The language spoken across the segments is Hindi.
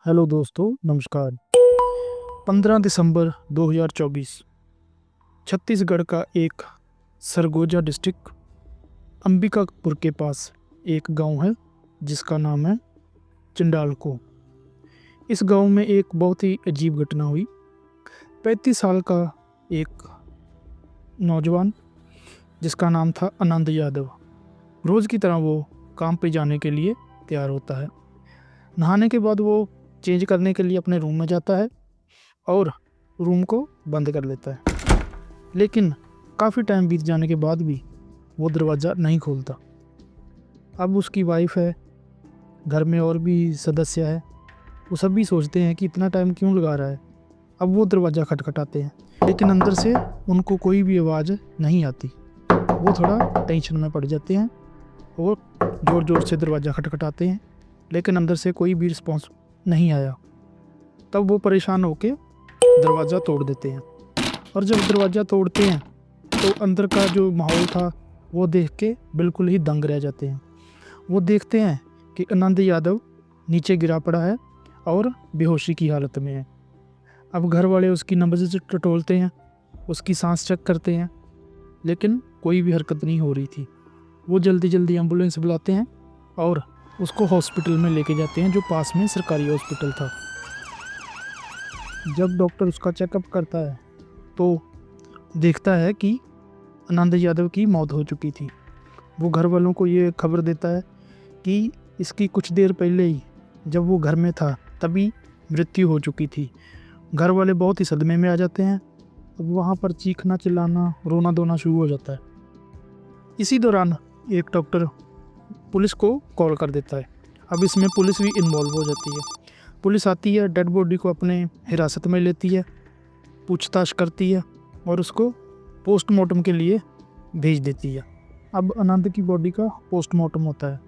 हेलो दोस्तों, नमस्कार। 15 दिसंबर 2024 छत्तीसगढ़ का एक सरगोजा डिस्ट्रिक्ट अंबिकापुर के पास एक गांव है जिसका नाम है चिंडालको। इस गांव में एक बहुत ही अजीब घटना हुई। 35 साल का एक नौजवान जिसका नाम था आनंद यादव, रोज़ की तरह वो काम पे जाने के लिए तैयार होता है। नहाने के बाद वो चेंज करने के लिए अपने रूम में जाता है और रूम को बंद कर लेता है। लेकिन काफ़ी टाइम बीत जाने के बाद भी वो दरवाज़ा नहीं खोलता। अब उसकी वाइफ है, घर में और भी सदस्य है, वो सभी सोचते हैं कि इतना टाइम क्यों लगा रहा है। अब वो दरवाज़ा खटखटाते हैं, लेकिन अंदर से उनको कोई भी आवाज़ नहीं आती। वो थोड़ा टेंशन में पड़ जाते हैं और ज़ोर ज़ोर से दरवाज़ा खटखटाते हैं, लेकिन अंदर से कोई भी रिस्पॉन्स नहीं आया। तब वो परेशान होकर दरवाज़ा तोड़ देते हैं, और जब दरवाज़ा तोड़ते हैं तो अंदर का जो माहौल था वो देख के बिल्कुल ही दंग रह जाते हैं। वो देखते हैं कि आनंद यादव नीचे गिरा पड़ा है और बेहोशी की हालत में है। अब घर वाले उसकी नब्ज़ टटोलते हैं, उसकी सांस चेक करते हैं, लेकिन कोई भी हरकत नहीं हो रही थी। वो जल्दी जल्दी एम्बुलेंस बुलाते हैं और उसको हॉस्पिटल में लेके जाते हैं, जो पास में सरकारी हॉस्पिटल था। जब डॉक्टर उसका चेकअप करता है तो देखता है कि आनंद यादव की मौत हो चुकी थी। वो घर वालों को ये खबर देता है कि इसकी कुछ देर पहले ही जब वो घर में था तभी मृत्यु हो चुकी थी। घर वाले बहुत ही सदमे में आ जाते हैं। अब वहाँ पर चीखना चिल्लाना रोना धोना शुरू हो जाता है। इसी दौरान एक डॉक्टर पुलिस को कॉल कर देता है। अब इसमें पुलिस भी इन्वॉल्व हो जाती है। पुलिस आती है, डेड बॉडी को अपने हिरासत में लेती है, पूछताछ करती है और उसको पोस्टमार्टम के लिए भेज देती है। अब आनंद की बॉडी का पोस्टमार्टम होता है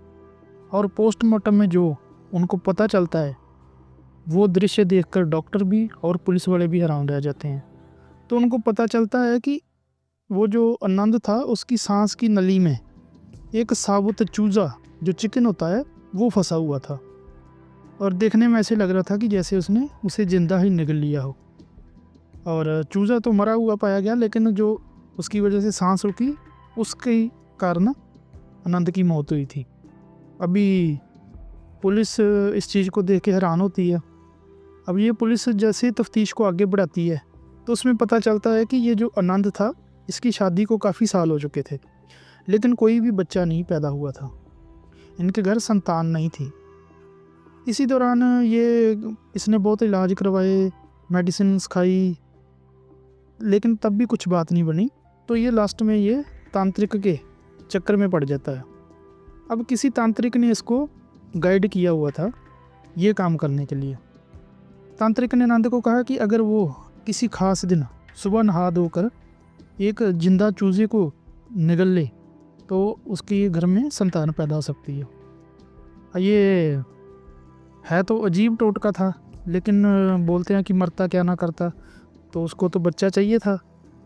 और पोस्टमार्टम में जो उनको पता चलता है वो दृश्य देखकर डॉक्टर भी और पुलिस वाले भी हैरान रह जाते हैं। तो उनको पता चलता है कि वो जो आनंद था उसकी सांस की नली में एक साबुत चूजा जो चिकन होता है वो फंसा हुआ था, और देखने में ऐसे लग रहा था कि जैसे उसने उसे जिंदा ही निगल लिया हो। और चूजा तो मरा हुआ पाया गया, लेकिन जो उसकी वजह से सांस रुकी उसके कारण आनंद की मौत हुई थी। अभी पुलिस इस चीज़ को देख के हैरान होती है। अब ये पुलिस जैसे तफ्तीश को आगे बढ़ाती है तो उसमें पता चलता है कि ये जो आनंद था इसकी शादी को काफ़ी साल हो चुके थे, लेकिन कोई भी बच्चा नहीं पैदा हुआ था। इनके घर संतान नहीं थी। इसी दौरान इसने बहुत इलाज करवाए, मेडिसिन खाई, लेकिन तब भी कुछ बात नहीं बनी। तो ये लास्ट में ये तांत्रिक के चक्कर में पड़ जाता है। अब किसी तांत्रिक ने इसको गाइड किया हुआ था ये काम करने के लिए। तांत्रिक ने आनंद को कहा कि अगर वो किसी खास दिन सुबह नहा धोकर एक जिंदा चूजे को निगल ले तो उसके घर में संतान पैदा हो सकती है। ये है तो अजीब टोटका था, लेकिन बोलते हैं कि मरता क्या ना करता, तो उसको तो बच्चा चाहिए था,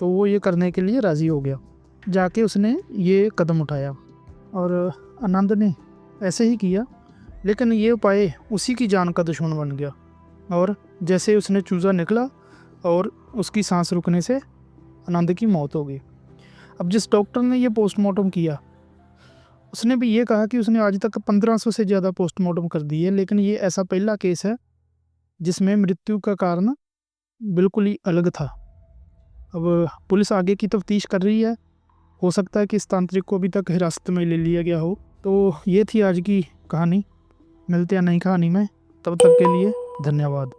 तो वो ये करने के लिए राज़ी हो गया। जाके उसने ये कदम उठाया और आनंद ने ऐसे ही किया, लेकिन ये उपाय उसी की जान का दुश्मन बन गया। और जैसे उसने चूज़ा निकला और उसकी सांस रुकने से आनंद की मौत हो गई। अब जिस डॉक्टर ने ये पोस्टमार्टम किया उसने भी ये कहा कि उसने आज तक 1500 से ज़्यादा पोस्टमार्टम कर दिए, लेकिन ये ऐसा पहला केस है जिसमें मृत्यु का कारण बिल्कुल ही अलग था। अब पुलिस आगे की तफ्तीश कर रही है। हो सकता है कि इस तांत्रिक को अभी तक हिरासत में ले लिया गया हो। तो ये थी आज की कहानी। मिलते हैं नई कहानी में, तब तक के लिए धन्यवाद।